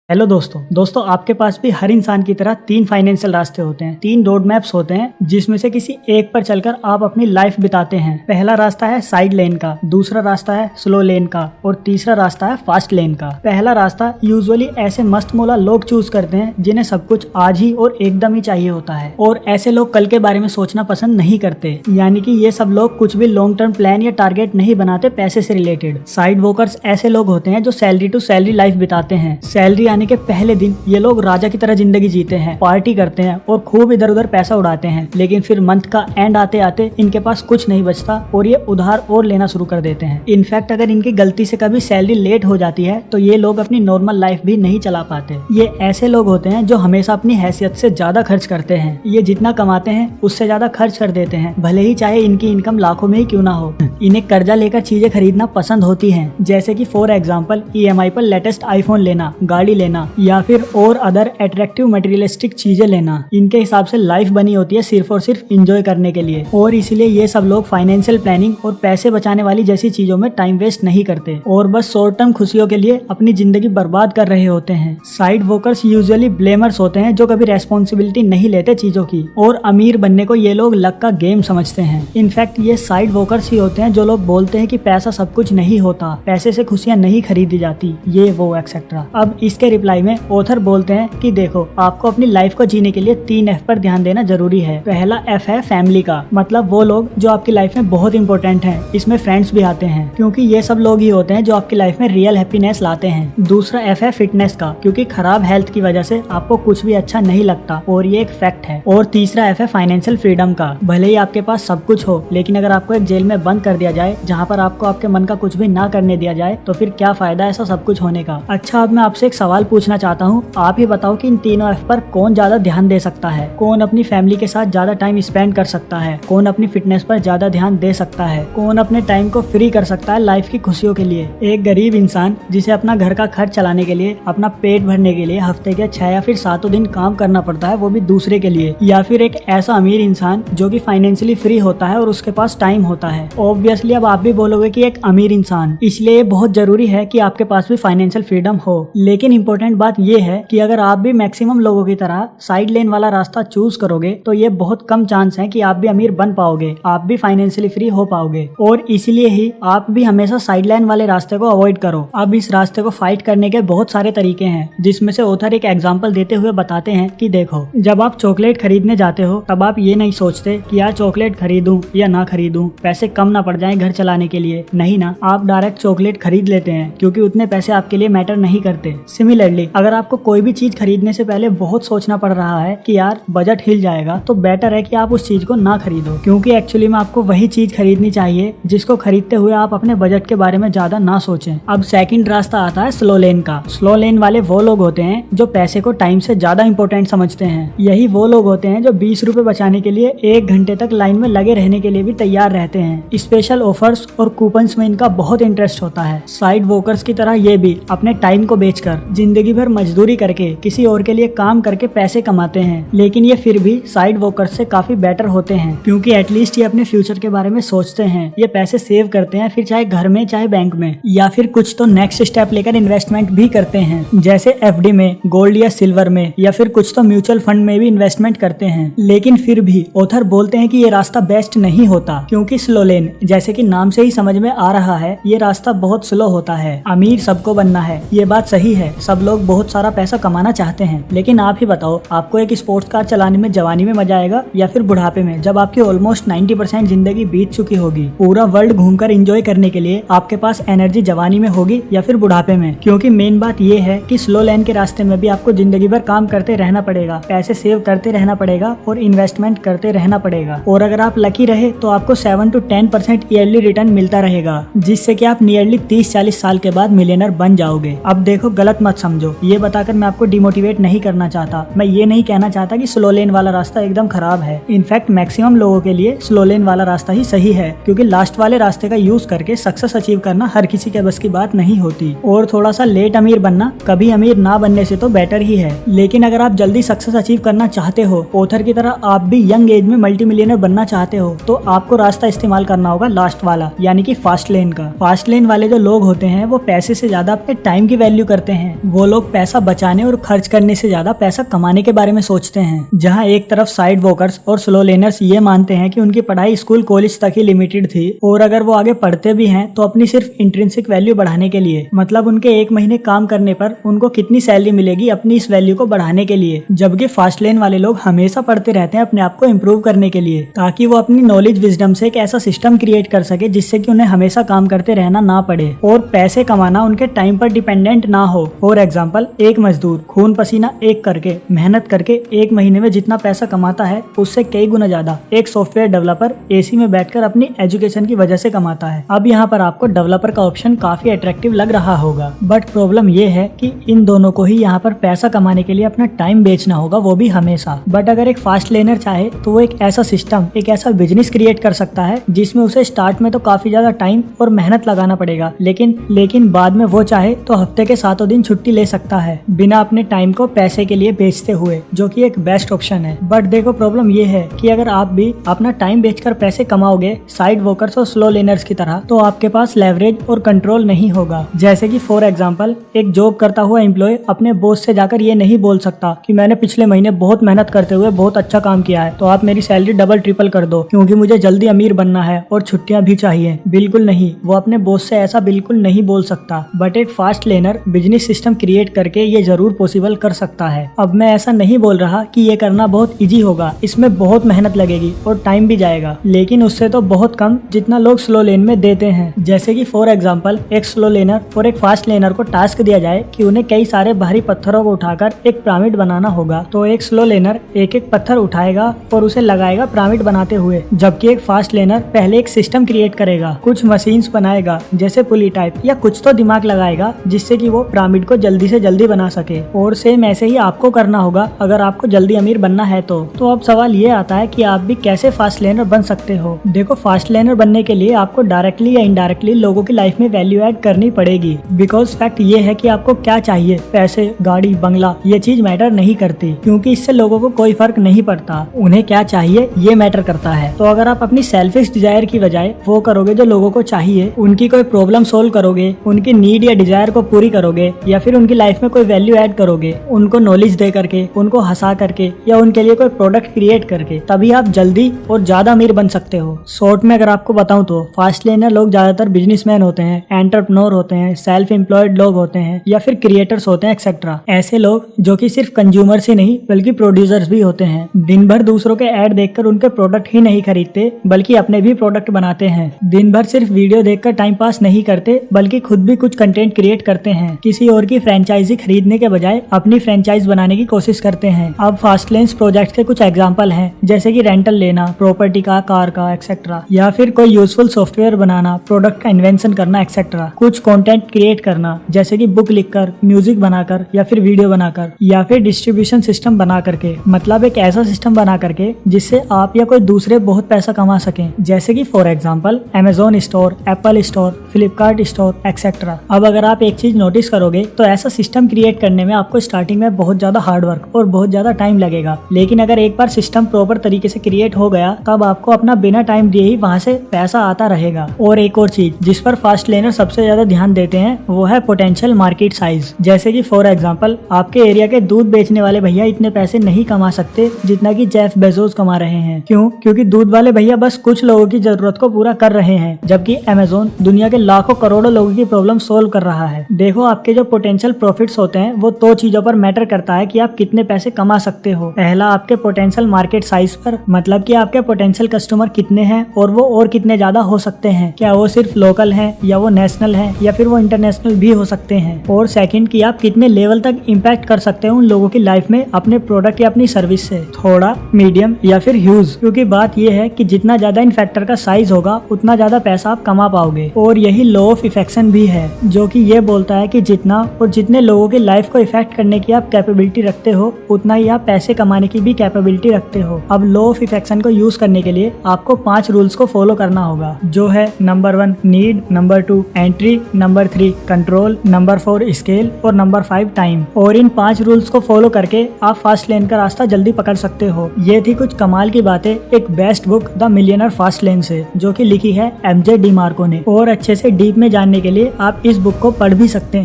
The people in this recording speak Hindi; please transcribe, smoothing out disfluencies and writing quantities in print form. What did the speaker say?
हेलो दोस्तों आपके पास भी हर इंसान की तरह तीन फाइनेंशियल रास्ते होते हैं, तीन रोड मैप्स होते हैं जिसमें से किसी एक पर चलकर आप अपनी लाइफ बिताते हैं। पहला रास्ता है साइड लेन का, दूसरा रास्ता है स्लो लेन का और तीसरा रास्ता है फास्ट लेन का। पहला रास्ता यूजुअली ऐसे मस्त मौला लोग चूज करते हैं जिन्हें सब कुछ आज ही और एकदम ही चाहिए होता है, और ऐसे लोग कल के बारे में सोचना पसंद नहीं करते। यानी कि ये सब लोग कुछ भी लॉन्ग टर्म प्लान या टारगेट नहीं बनाते पैसे से रिलेटेड। साइड वॉकर्स ऐसे लोग होते हैं जो सैलरी टू सैलरी लाइफ बिताते हैं। सैलरी आने के पहले दिन ये लोग राजा की तरह जिंदगी जीते हैं, पार्टी करते हैं और खूब इधर उधर पैसा उड़ाते हैं, लेकिन फिर मंथ का एंड आते आते इनके पास कुछ नहीं बचता और ये उधार और लेना शुरू कर देते हैं। इनफैक्ट अगर इनकी गलती से कभी सैलरी लेट हो जाती है तो ये लोग अपनी नॉर्मल लाइफ भी नहीं चला पाते। ये ऐसे लोग होते हैं जो हमेशा अपनी हैसियत से ज्यादा खर्च करते हैं। ये जितना कमाते हैं उससे ज्यादा खर्च कर देते हैं, भले ही चाहे इनकी इनकम लाखों में ही क्यों ना हो। इन्हें कर्जा लेकर चीजें खरीदना पसंद होती हैं, जैसे कि फॉर एग्जांपल EMI पर लेटेस्ट आईफोन लेना, गाड़ी लेना या फिर और अदर अट्रैक्टिव मटेरियलिस्टिक चीजें लेना। इनके हिसाब से लाइफ बनी होती है सिर्फ और सिर्फ एंजॉय करने के लिए, और इसीलिए ये सब लोग फाइनेंशियल प्लानिंग और पैसे बचाने वाली जैसी चीजों में टाइम वेस्ट नहीं करते और बस शॉर्ट टर्म खुशियों के लिए अपनी जिंदगी बर्बाद कर रहे होते हैं। साइड वॉकर्स यूजुअली ब्लेमर्स होते हैं जो कभी रेस्पॉन्सिबिलिटी नहीं लेते चीजों की, और अमीर बनने को ये लोग लक का गेम समझते हैं। इनफैक्ट ये साइड वॉकर्स ही होते हैं जो लोग बोलते हैं कि पैसा सब कुछ नहीं होता, पैसे से खुशियां नहीं खरीदी जाती, ये वो एक्सेट्रा। अब इसके रिप्लाई में ऑथर बोलते हैं कि देखो, आपको अपनी लाइफ को जीने के लिए 3 F पर ध्यान देना जरूरी है। पहला F है फैमिली का, मतलब वो लोग जो आपकी लाइफ में बहुत इंपॉर्टेंट हैं। इसमें फ्रेंड्स भी आते हैं क्योंकि ये सब लोग ही होते हैं जो आपकी लाइफ में रियल हैप्पीनेस लाते हैं। दूसरा F है फिटनेस का, क्योंकि खराब हेल्थ की वजह से आपको कुछ भी अच्छा नहीं लगता और ये एक फैक्ट है। और तीसरा F है फाइनेंशियल फ्रीडम का, भले ही आपके पास सब कुछ हो लेकिन अगर आपको एक जेल में बंद कर दिया जाए जहाँ पर आपको आपके मन का कुछ भी ना करने दिया जाए तो फिर क्या फायदा ऐसा सब कुछ होने का। अच्छा, अब मैं आपसे एक सवाल पूछना चाहता हूँ, आप ही बताओ कि इन तीनों F पर कौन ज्यादा ध्यान दे सकता है? कौन अपनी फैमिली के साथ ज्यादा टाइम स्पेंड कर सकता है? कौन अपनी फिटनेस पर ज्यादा ध्यान दे सकता है? कौन अपने टाइम को फ्री कर सकता है लाइफ की खुशियों के लिए? एक गरीब इंसान जिसे अपना घर का खर्च चलाने के लिए, अपना पेट भरने के लिए हफ्ते के 6 या फिर 7 दिन काम करना पड़ता है, वो भी दूसरे के लिए। या फिर एक ऐसा अमीर इंसान जो कि फाइनेंशियली फ्री होता है और उसके पास टाइम होता है। ऑब्वियसली अब आप भी बोलोगे कि एक अमीर इंसान, इसलिए बहुत जरूरी है कि आपके पास भी फाइनेंशियल फ्रीडम हो। लेकिन इंपॉर्टेंट बात यह है कि अगर आप भी मैक्सिमम लोगों की तरह साइड लेन वाला रास्ता चूज करोगे तो ये बहुत कम चांस है कि आप भी अमीर बन पाओगे, आप भी फाइनेंशियली फ्री हो पाओगे। और इसीलिए ही आप भी हमेशा साइड लाइन वाले रास्ते को अवॉइड करो। अब इस रास्ते को फाइट करने के बहुत सारे तरीके हैं, जिसमें से ऑथर एक एग्जांपल देते हुए बताते हैं कि देखो, जब आप चॉकलेट खरीदने जाते हो तब आप ये नहीं सोचते कि यार चॉकलेट खरीदूं या ना खरीदूं, पैसे कम ना पड़ जाएं घर चलाने के लिए। नहीं ना, आप डायरेक्ट चॉकलेट खरीद लेते हैं क्योंकि उतने पैसे आपके लिए मैटर नहीं करते। सिमिलरली अगर आपको कोई भी चीज खरीदने से पहले बहुत सोचना पड़ रहा है कि यार बजट हिल जाएगा, तो बेटर है कि आप उस चीज को ना खरीदो, क्योंकि एक्चुअली में आपको वही चीज खरीदनी चाहिए जिसको खरीदते हुए आप अपने बजट के बारे में ज्यादा ना सोचें। अब सेकंड रास्ता आता है स्लो लेन का। स्लो लेन वाले वो लोग होते हैं जो पैसे को टाइम से ज्यादा इंपॉर्टेंट समझते हैं। यही वो लोग होते हैं जो 20 रुपए बचाने के लिए 1 घंटे तक लाइन में लगे रहने के लिए भी तैयार रहते हैं। स्पेशल ऑफर्स और कूपन्स में इनका बहुत इंटरेस्ट होता है। साइड वॉकर्स की तरह ये भी अपने टाइम को बेचकर, जिंदगी भर मजदूरी करके, किसी और के लिए काम करके पैसे कमाते हैं, लेकिन ये फिर भी साइड वॉकर्स से काफी बेटर होते हैं क्योंकि एटलीस्ट ये अपने फ्यूचर के बारे में सोचते हैं। ये पैसे सेव करते हैं, फिर चाहे घर में चाहे बैंक में, या फिर कुछ तो नेक्स्ट स्टेप लेकर इन्वेस्टमेंट भी करते हैं, जैसे FD में, गोल्ड या सिल्वर में, या फिर कुछ तो म्यूचुअल फंड में भी इन्वेस्टमेंट करते हैं। लेकिन फिर भी ऑथर बोलते हैं कि ये रास्ता बेस्ट नहीं होता, क्योंकि स्लो लेन, जैसे कि नाम से ही समझ में आ रहा है, ये रास्ता बहुत स्लो होता है। अमीर सबको बनना है, ये बात सही है, सब लोग बहुत सारा पैसा कमाना चाहते हैं, लेकिन आप ही बताओ, आपको एक स्पोर्ट्स कार चलाने में जवानी में मजा आएगा या फिर बुढ़ापे में, जब आपकी ऑलमोस्ट 90% जिंदगी बीत चुकी होगी? पूरा वर्ल्ड घूमकर एंजॉय करने के लिए आपके पास एनर्जी जवानी में होगी या फिर बुढ़ापे में? क्योंकि मेन बात ये है कि स्लो लेन के रास्ते में भी आपको जिंदगी भर काम करते रहना पड़ेगा, पैसे सेव करते रहना पड़ेगा और इन्वेस्टमेंट करते रहना पड़ेगा। और अगर आप लकी रहे तो आपको 7 to 10% ईयरली रिटर्न मिलता रहेगा, जिससे कि आप नियरली 30-40 साल के बाद मिलियनर बन जाओगे। अब देखो, गलत मत समझो, ये बताकर मैं आपको डिमोटिवेट नहीं करना चाहता। मैं ये नहीं कहना चाहता कि स्लो लेन वाला रास्ता एकदम खराब है। इनफैक्ट मैक्सिमम लोगों के लिए स्लो लेन वाला रास्ता ही सही है, क्योंकि लास्ट वाले रास्ते का यूज करके सक्सेस अचीव करना हर किसी के बस की बात नहीं होती। और थोड़ा सा लेट अमीर बनना कभी अमीर ना बनने से तो बेटर ही है। लेकिन अगर आप जल्दी सक्सेस अचीव करना चाहते हो, ऑथर की तरह आप भी यंग एज में मल्टी मिलियनर बनना चाहते हो, तो आपको रास्ता इस्तेमाल करना होगा लास्ट वाला, यानी कि फास्ट लेन का। फास्ट लेन वाले जो लोग होते हैं वो पैसे से ज्यादा अपने टाइम की वैल्यू करते हैं। वो लोग पैसा बचाने और खर्च करने से ज्यादा पैसा कमाने के बारे में सोचते हैं। जहाँ एक तरफ साइड वॉकर्स और स्लो लेनर्स ये मानते हैं कि उनकी पढ़ाई स्कूल कॉलेज तक ही लिमिटेड थी और अगर वो आगे पढ़ते भी हैं तो अपनी सिर्फ इंट्रिंसिक वैल्यू बढ़ाने के लिए, मतलब उनके 1 महीने काम करने पर उनको कितनी सैलरी मिलेगी अपनी इस वैल्यू को बढ़ाने के लिए। जबकि फास्ट लेन वाले लोग हमेशा पढ़ते रहते हैं अपने आप को इम्प्रूव करने के लिए, ताकि वो अपनी नॉलेज विजडम से एक ऐसा सिस्टम क्रिएट कर सके जिससे कि उन्हें हमेशा काम करते रहना ना पड़े और पैसे कमाना उनके टाइम पर डिपेंडेंट ना हो। फॉर एग्जाम्पल, एक मजदूर खून पसीना एक करके मेहनत करके 1 महीने में जितना पैसा कमाता है उससे कई गुना ज्यादा एक सॉफ्टवेयर डेवलपर एसी में बैठकर अपनी एजुकेशन की वजह से कमाता है। अब यहाँ पर आपको डेवलपर का ऑप्शन काफी अट्रैक्टिव लग रहा होगा, बट प्रॉब्लम ये है कि इन दोनों को ही यहाँ पर पैसा कमाने के लिए अपना टाइम बेचना होगा, वो भी हमेशा। बट अगर एक फास्ट लेनर चाहे तो वो एक ऐसा सिस्टम, एक ऐसा बिजनेस क्रिएट कर सकता है जिसमें उसे स्टार्ट में तो काफी ज्यादा टाइम और मेहनत लगाना पड़ेगा, लेकिन बाद में वो चाहे तो हफ्ते के 7 दिन छुट्टी ले सकता है बिना अपने टाइम को पैसे के लिए बेचते हुए, जो कि एक बेस्ट ऑप्शन है। बट देखो प्रॉब्लम ये है कि अगर आप भी अपना टाइम बेचकर पैसे कमाओगे साइड वॉकर्स और स्लो लेनर्स की तरह, तो आपके पास लेवरेज और कंट्रोल नहीं होगा। जैसे कि फॉर एग्जांपल, एक जॉब करता हुआ एम्प्लॉय अपने बॉस से जाकर ये नहीं बोल सकता कि मैंने पिछले महीने बहुत मेहनत करते हुए बहुत अच्छा काम किया है, तो आप मेरी सैलरी डबल ट्रिपल कर दो क्योंकि मुझे जल्दी अमीर बनना है और छुट्टियां भी चाहिए। बिल्कुल नहीं, वो अपने बॉस से ऐसा बिल्कुल नहीं बोल सकता। बट एक fast learner business system create करके ये जरूर पॉसिबल कर सकता है। अब मैं ऐसा नहीं बोल रहा कि ये करना बहुत इजी होगा, इसमें बहुत मेहनत लगेगी और टाइम भी जाएगा, लेकिन उससे तो बहुत कम जितना लोग स्लो लेन में देते हैं। जैसे कि फॉर एग्जांपल, एक स्लो लेनर और एक फास्ट लेनर को टास्क दिया जाए कि उन्हें कई सारे भारी पत्थरों को उठाकर एक पिरामिड बनाना होगा, तो एक स्लो लेनर एक एक पत्थर उठाएगा और उसे लगाएगा पिरामिड बनाते हुए, जबकि एक फास्ट लेनर पहले एक सिस्टम क्रिएट करेगा, कुछ मशीन्स बनाएगा जैसे पुली टाइप, या कुछ तो दिमाग लगाएगा जिससे कि वो पिरामिड को जल्दी से जल्दी बना सके। और सेम ऐसे ही आपको करना होगा अगर आपको जल्दी अमीर बनना है तो अब सवाल ये आता है कि आप भी कैसे फास्ट लेनर बन सकते हो। देखो, फास्ट लेनर बनने के लिए आपको डायरेक्टली या इनडायरेक्टली लोगों की लाइफ में वैल्यू ऐड करनी पड़ेगी, बिकॉज फैक्ट ये है कि आपको क्या चाहिए, पैसे, गाड़ी, बंगला, ये चीज मैटर नहीं करती, क्योंकि इससे लोगों को कोई फर्क नहीं पड़ता। उन्हें क्या चाहिए ये मैटर करता है। तो अगर आप अपनी सेल्फिश डिजायर की बजाय वो करोगे जो लोगों को चाहिए, उनकी कोई प्रॉब्लम सोल्व करोगे, उनकी नीड या डिजायर को पूरी करोगे, या फिर उनकी लाइफ में कोई वैल्यू ऐड करोगे, उनको नॉलेज दे करके, उनको हंसा करके, या उनके लिए कोई प्रोडक्ट क्रिएट करके, तभी आप जल्दी और ज्यादा अमीर बन सकते हो। शॉर्ट में अगर आपको बताऊं तो फास्ट लेनर लोग ज्यादातर बिजनेसमैन होते हैं, एंटरप्रेन्योर होते हैं, सेल्फ एम्प्लॉयड लोग होते हैं, या फिर क्रिएटर्स होते हैं, एक्सेट्रा। ऐसे लोग जो कि सिर्फ कंज्यूमर्स ही नहीं बल्कि प्रोड्यूसर्स भी होते हैं। दिन भर दूसरों के ऐड देखकर उनके प्रोडक्ट ही नहीं खरीदते बल्कि अपने भी प्रोडक्ट बनाते हैं। दिन भर सिर्फ वीडियो देखकर टाइम पास नहीं करते बल्कि खुद भी कुछ कंटेंट क्रिएट करते हैं। किसी और की फ्रेंचाइजी खरीदने के बजाय अपनी फ्रेंचाइज बनाने की कोशिश करते हैं। अब फास्ट लेन्स प्रोजेक्ट के कुछ एग्जांपल हैं, जैसे कि रेंटल लेना, प्रॉपर्टी का, कार का, एक्सेट्रा, या फिर कोई यूजफुल सॉफ्टवेयर बनाना, प्रोडक्ट का इन्वेंशन करना, एक्सेट्रा। कुछ कंटेंट क्रिएट करना, जैसे कि बुक लिखकर, म्यूजिक बनाकर, या फिर वीडियो बनाकर, या फिर डिस्ट्रीब्यूशन सिस्टम बना करके, मतलब एक ऐसा सिस्टम बना करके जिससे आप या कोई दूसरे बहुत पैसा कमा सकें, जैसे कि for example Amazon store, Apple store, Flipkart store, etcetera. अब अगर आप एक चीज नोटिस करोगे तो ऐसा सिस्टम क्रिएट करने में आपको स्टार्टिंग में बहुत ज्यादा हार्ड वर्क और बहुत ज्यादा टाइम लगेगा, लेकिन अगर एक बार सिस्टम प्रॉपर तरीके से क्रिएट हो गया तब आपको अपना बिना टाइम दिए ही वहाँ से पैसा आता रहेगा। और एक और चीज जिस पर फास्ट लेनर सबसे ज्यादा ध्यान देते हैं वो है पोटेंशियल मार्केट साइज। जैसे कि फॉर एग्जांपल, आपके एरिया के दूध बेचने वाले भैया इतने पैसे नहीं कमा सकते जितना कि जेफ बेजोस कमा रहे हैं। क्यों? क्योंकि दूध वाले भैया बस कुछ लोगों की जरूरत को पूरा कर रहे हैं, जबकि अमेजोन दुनिया के लाखों करोड़ों लोगों की प्रॉब्लम सोल्व कर रहा है। देखो, आपके जो पोटेंशियल प्रॉफिट्स होते हैं वो 2 चीजों पर मैटर करता है कि आप कितने पैसे कमा सकते हो। पहला, आपके पोटेंशियल मार्केट साइज पर, मतलब कि आपके पोटेंशियल कस्टमर कितने हैं और वो और कितने ज्यादा हो सकते हैं। क्या वो सिर्फ लोकल हैं, या वो नेशनल हैं, या फिर वो इंटरनेशनल भी हो सकते हैं। और सेकंड, कि आप कितने लेवल तक इम्पैक्ट कर सकते हो उन लोगों की लाइफ में अपने प्रोडक्ट या अपनी सर्विस से, थोड़ा, मीडियम या फिर ह्यूज। क्योंकि बात यह है कि जितना ज्यादा इन फैक्टर का साइज होगा उतना ज्यादा पैसा आप कमा पाओगे। और यही लॉ ऑफ इफेक्शन भी है, जो कि ये बोलता है कि जितना और जितने लोगों की लाइफ को इफेक्ट करने की आप कैपेबिलिटी रखते हो उतना ही आप पैसे कमाने की भी कैपेबिलिटी रखते हो। अब लॉ ऑफ इफेक्शन को यूज करने के लिए आपको 5 रूल्स को फॉलो करना होगा, जो है number 1 need, number 2 entry, number 3 control, number 4 scale और नंबर 5 टाइम। और इन 5 रूल्स को फॉलो करके आप फास्ट लेन का रास्ता जल्दी पकड़ सकते हो। ये थी कुछ कमाल की बातें एक best book the millionaire fast lane से, जो कि लिखी है MJ डिमार्को ने। और अच्छे से डीप में जानने के लिए आप इस बुक को पढ़ भी सकते हैं।